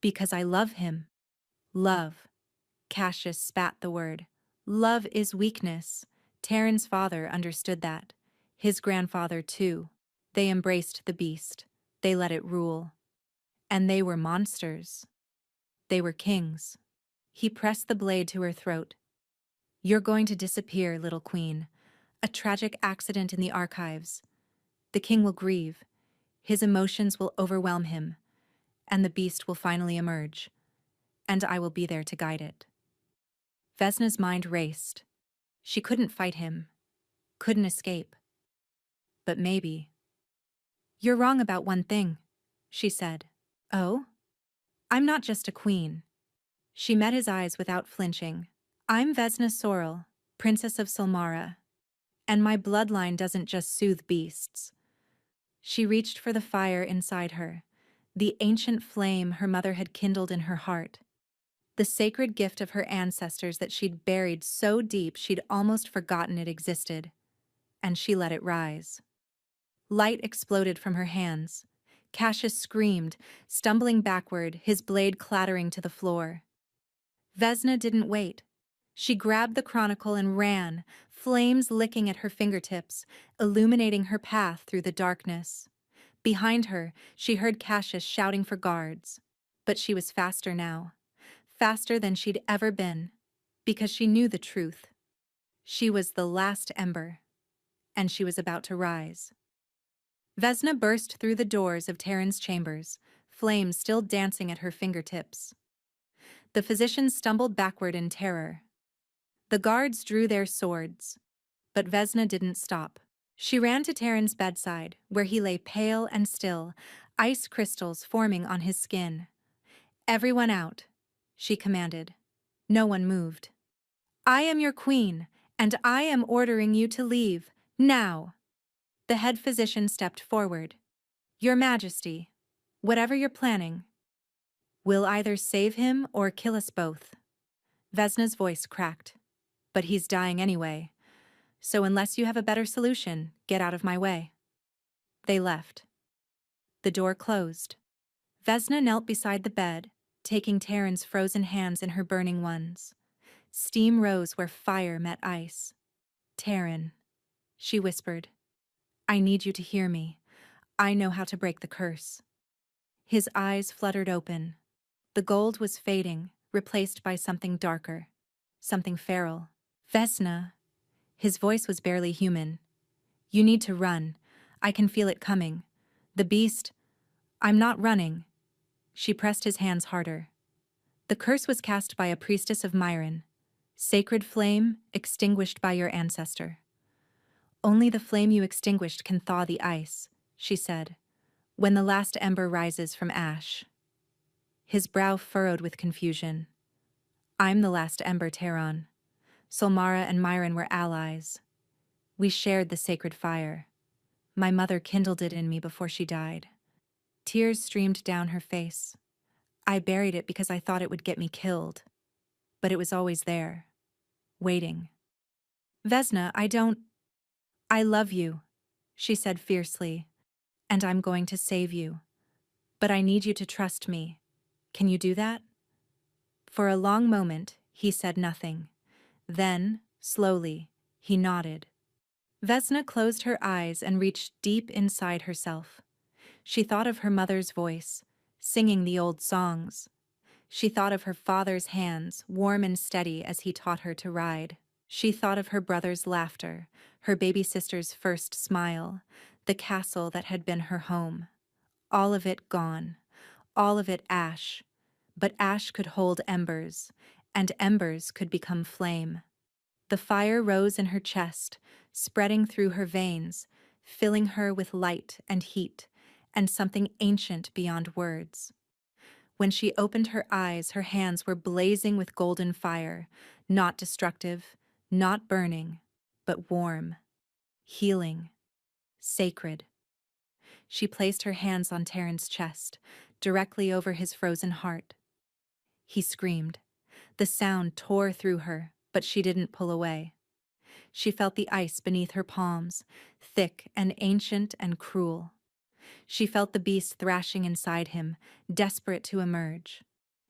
Because I love him. Love. Cassius spat the word. Love is weakness. Terran's father understood that. His grandfather, too. They embraced the beast. They let it rule. And they were monsters. They were kings. He pressed the blade to her throat. You're going to disappear, little queen. A tragic accident in the archives. The king will grieve. His emotions will overwhelm him. And the beast will finally emerge. And I will be there to guide it. Vesna's mind raced. She couldn't fight him. Couldn't escape. But maybe. You're wrong about one thing, she said. Oh? I'm not just a queen. She met his eyes without flinching. I'm Vesna Sorel, Princess of Silmara. And my bloodline doesn't just soothe beasts. She reached for the fire inside her, the ancient flame her mother had kindled in her heart. The sacred gift of her ancestors that she'd buried so deep she'd almost forgotten it existed. And she let it rise. Light exploded from her hands. Cassius screamed, stumbling backward, his blade clattering to the floor. Vesna didn't wait. She grabbed the chronicle and ran, flames licking at her fingertips, illuminating her path through the darkness. Behind her, she heard Cassius shouting for guards. But she was faster now. Faster than she'd ever been, because she knew the truth. She was the last ember, and she was about to rise. Vesna burst through the doors of Terran's chambers, flames still dancing at her fingertips. The physicians stumbled backward in terror. The guards drew their swords, but Vesna didn't stop. She ran to Terran's bedside, where he lay pale and still, ice crystals forming on his skin. Everyone out, she commanded. No one moved. I am your queen, and I am ordering you to leave, now. The head physician stepped forward. Your Majesty, whatever you're planning, will either save him or kill us both. Vesna's voice cracked. But he's dying anyway. So unless you have a better solution, get out of my way. They left. The door closed. Vesna knelt beside the bed, taking Terran's frozen hands in her burning ones. Steam rose where fire met ice. Terran, she whispered. I need you to hear me. I know how to break the curse. His eyes fluttered open. The gold was fading, replaced by something darker, something feral. Vesna. His voice was barely human. You need to run. I can feel it coming. The beast. I'm not running. She pressed his hands harder. The curse was cast by a priestess of Myron. Sacred flame, extinguished by your ancestor. Only the flame you extinguished can thaw the ice, she said, when the last ember rises from ash. His brow furrowed with confusion. I'm the last ember, Terran. Silmara and Myron were allies. We shared the sacred fire. My mother kindled it in me before she died. Tears streamed down her face. I buried it because I thought it would get me killed. But it was always there, waiting. Vesna, I love you, she said fiercely, and I'm going to save you. But I need you to trust me. Can you do that? For a long moment, he said nothing. Then, slowly, he nodded. Vesna closed her eyes and reached deep inside herself. She thought of her mother's voice, singing the old songs. She thought of her father's hands, warm and steady as he taught her to ride. She thought of her brother's laughter, her baby sister's first smile, the castle that had been her home. All of it gone, all of it ash. But ash could hold embers, and embers could become flame. The fire rose in her chest, spreading through her veins, filling her with light and heat, and something ancient beyond words. When she opened her eyes, her hands were blazing with golden fire, not destructive, not burning, but warm, healing, sacred. She placed her hands on Terran's chest, directly over his frozen heart. He screamed. The sound tore through her, but she didn't pull away. She felt the ice beneath her palms, thick and ancient and cruel. She felt the beast thrashing inside him, desperate to emerge.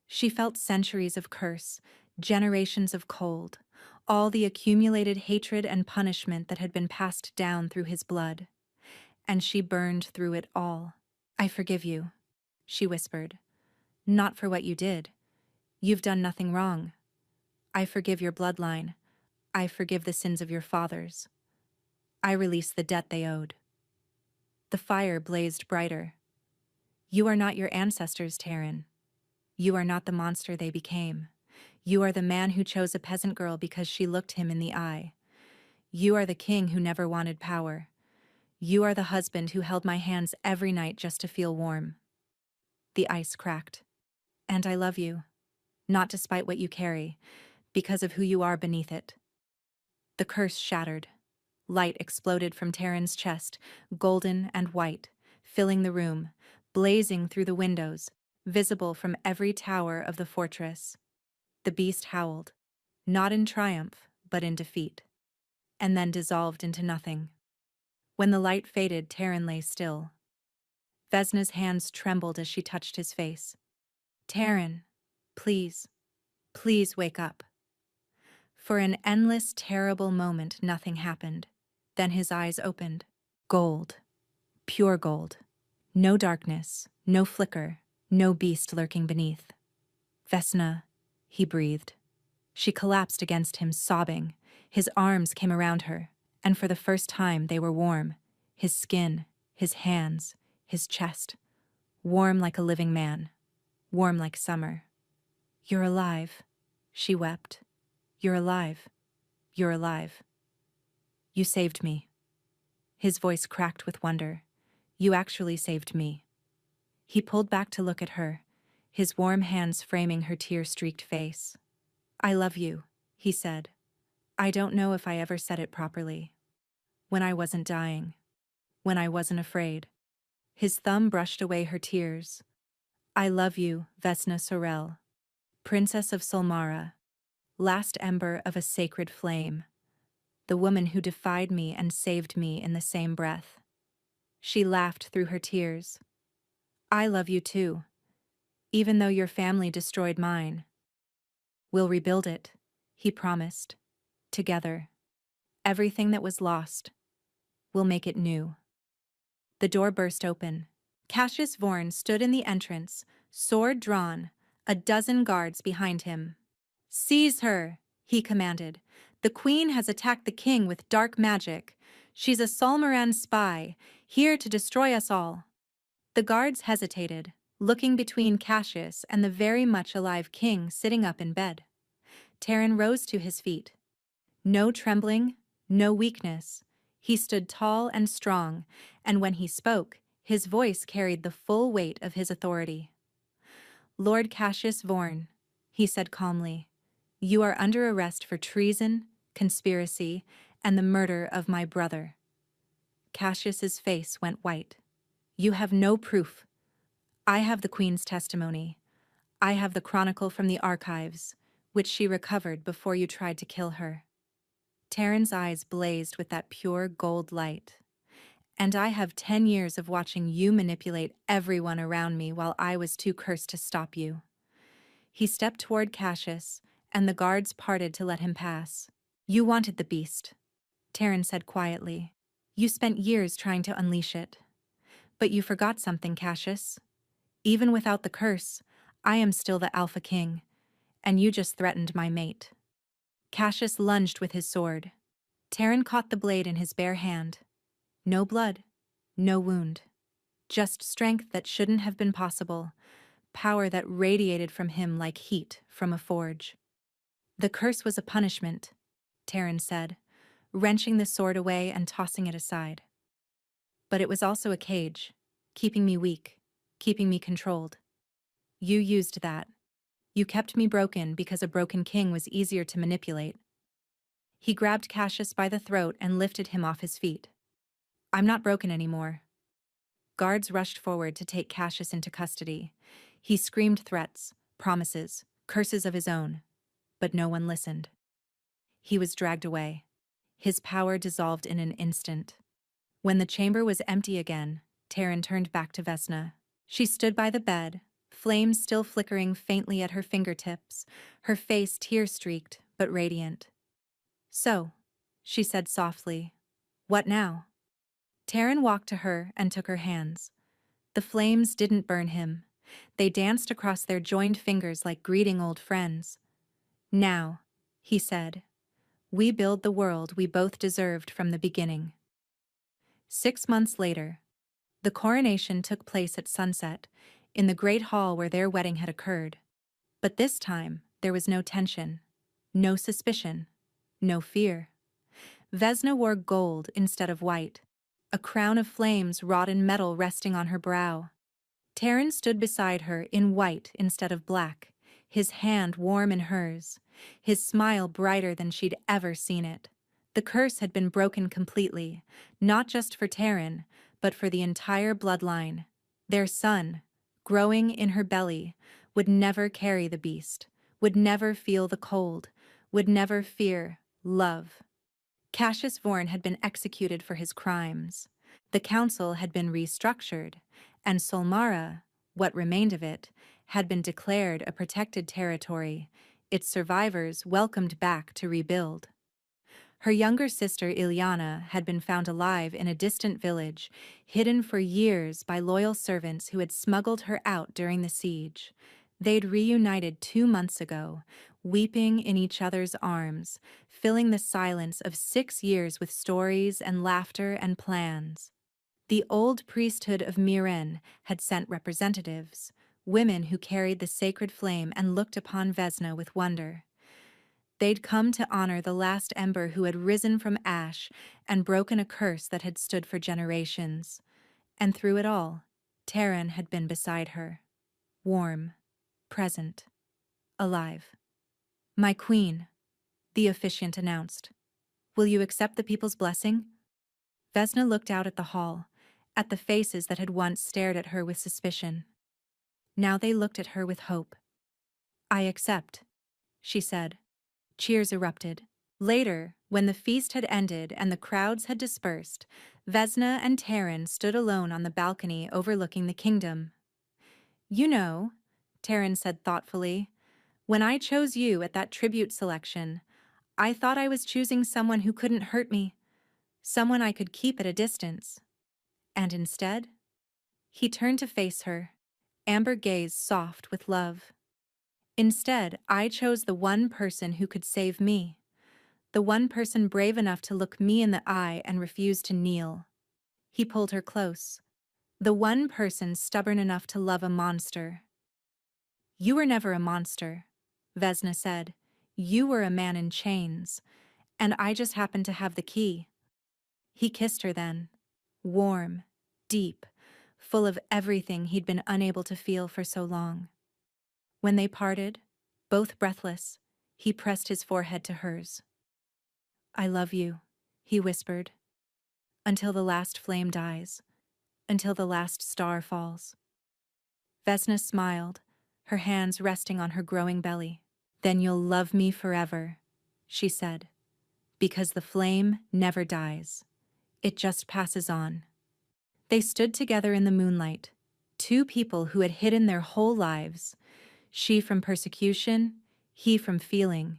She felt centuries of curse, generations of cold, all the accumulated hatred and punishment that had been passed down through his blood. And she burned through it all. "I forgive you," she whispered. "Not for what you did. You've done nothing wrong. I forgive your bloodline. I forgive the sins of your fathers. I release the debt they owed." The fire blazed brighter. "You are not your ancestors, Terran. You are not the monster they became. You are the man who chose a peasant girl because she looked him in the eye. You are the king who never wanted power. You are the husband who held my hands every night just to feel warm." The ice cracked. "And I love you, not despite what you carry, because of who you are beneath it." The curse shattered. Light exploded from Terran's chest, golden and white, filling the room, blazing through the windows, visible from every tower of the fortress. The beast howled, not in triumph, but in defeat, and then dissolved into nothing. When the light faded, Terran lay still. Vesna's hands trembled as she touched his face. "Terran, please, please wake up." For an endless, terrible moment, nothing happened. Then his eyes opened. Gold. Pure gold. No darkness, no flicker, no beast lurking beneath. "Vesna," he breathed. She collapsed against him, sobbing. His arms came around her, and for the first time they were warm. His skin, his hands, his chest. Warm like a living man. Warm like summer. "You're alive," she wept. "You're alive. You're alive. You saved me." His voice cracked with wonder. "You actually saved me." He pulled back to look at her, his warm hands framing her tear-streaked face. "I love you," he said. "I don't know if I ever said it properly. When I wasn't dying. When I wasn't afraid." His thumb brushed away her tears. "I love you, Vesna Sorel, Princess of Solmara, last ember of a sacred flame, the woman who defied me and saved me in the same breath." She laughed through her tears. "I love you too, even though your family destroyed mine. We'll rebuild it," he promised. "Together. Everything that was lost. We'll make it new." The door burst open. Cassius Vorn stood in the entrance, sword drawn, a dozen guards behind him. "Seize her," he commanded. "The queen has attacked the king with dark magic. She's a Solmaran spy, here to destroy us all." The guards hesitated, looking between Cassius and the very much alive king sitting up in bed. Terran rose to his feet. No trembling, no weakness. He stood tall and strong, and when he spoke, his voice carried the full weight of his authority. "Lord Cassius Vorn," he said calmly, "you are under arrest for treason, conspiracy, and the murder of my brother." Cassius's face went white. "You have no proof. I have the Queen's testimony. I have the chronicle from the archives, which she recovered before you tried to kill her." Terran's eyes blazed with that pure gold light. "And I have 10 years of watching you manipulate everyone around me while I was too cursed to stop you." He stepped toward Cassius, and the guards parted to let him pass. "You wanted the beast." Taryn said quietly. You spent years trying to unleash it. But you forgot something, Cassius. Even without the curse, I am still the Alpha King, and you just threatened my mate. Cassius lunged with his sword. Taryn caught the blade in his bare hand. No blood, no wound. Just strength that shouldn't have been possible, power that radiated from him like heat from a forge. The curse was a punishment, Taryn said, wrenching the sword away and tossing it aside. But it was also a cage, keeping me weak, keeping me controlled. You used that. You kept me broken because a broken king was easier to manipulate. He grabbed Cassius by the throat and lifted him off his feet. I'm not broken anymore. Guards rushed forward to take Cassius into custody. He screamed threats, promises, curses of his own, but no one listened. He was dragged away. His power dissolved in an instant. When the chamber was empty again, Taryn turned back to Vesna. She stood by the bed, flames still flickering faintly at her fingertips, her face tear-streaked but radiant. So, she said softly, what now? Taryn walked to her and took her hands. The flames didn't burn him. They danced across their joined fingers like greeting old friends. Now, he said, we build the world we both deserved from the beginning. 6 months later, the coronation took place at sunset, in the great hall where their wedding had occurred. But this time, there was no tension, no suspicion, no fear. Vesna wore gold instead of white, a crown of flames wrought in metal resting on her brow. Taryn stood beside her in white instead of black, his hand warm in hers, his smile brighter than she'd ever seen it. The curse had been broken completely, not just for Taryn, but for the entire bloodline. Their son, growing in her belly, would never carry the beast, would never feel the cold, would never fear love. Cassius Vorn had been executed for his crimes. The council had been restructured, and Solmara, what remained of it, had been declared a protected territory, its survivors welcomed back to rebuild. Her younger sister Ilyana had been found alive in a distant village, hidden for years by loyal servants who had smuggled her out during the siege. They'd reunited 2 months ago, weeping in each other's arms, filling the silence of 6 years with stories and laughter and plans. The old priesthood of Miren had sent representatives, women who carried the sacred flame and looked upon Vesna with wonder. They'd come to honor the last ember who had risen from ash and broken a curse that had stood for generations. And through it all, Taryn had been beside her, warm, present, alive. My queen, the officiant announced. Will you accept the people's blessing? Vesna looked out at the hall, at the faces that had once stared at her with suspicion. Now they looked at her with hope. I accept, she said. Cheers erupted. Later, when the feast had ended and the crowds had dispersed, Vesna and Taryn stood alone on the balcony overlooking the kingdom. You know, Taryn said thoughtfully, when I chose you at that tribute selection, I thought I was choosing someone who couldn't hurt me, someone I could keep at a distance. And instead, he turned to face her, amber gaze soft with love. Instead, I chose the one person who could save me, the one person brave enough to look me in the eye and refuse to kneel. He pulled her close, the one person stubborn enough to love a monster. You were never a monster, Vesna said. You were a man in chains, and I just happened to have the key. He kissed her then, warm, deep, full of everything he'd been unable to feel for so long. When they parted, both breathless, he pressed his forehead to hers. I love you, he whispered, until the last flame dies, until the last star falls. Vesna smiled, her hands resting on her growing belly. Then you'll love me forever, she said, because the flame never dies. It just passes on. They stood together in the moonlight, 2 people who had hidden their whole lives, she from persecution, he from feeling,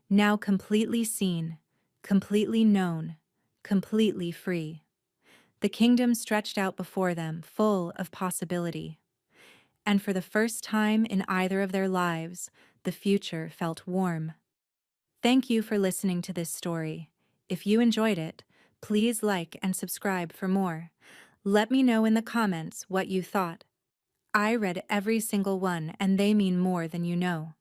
now completely seen, completely known, completely free. The kingdom stretched out before them, full of possibility. And for the first time in either of their lives, the future felt warm. Thank you for listening to this story. If you enjoyed it, please like and subscribe for more. Let me know in the comments what you thought. I read every single one, and they mean more than you know.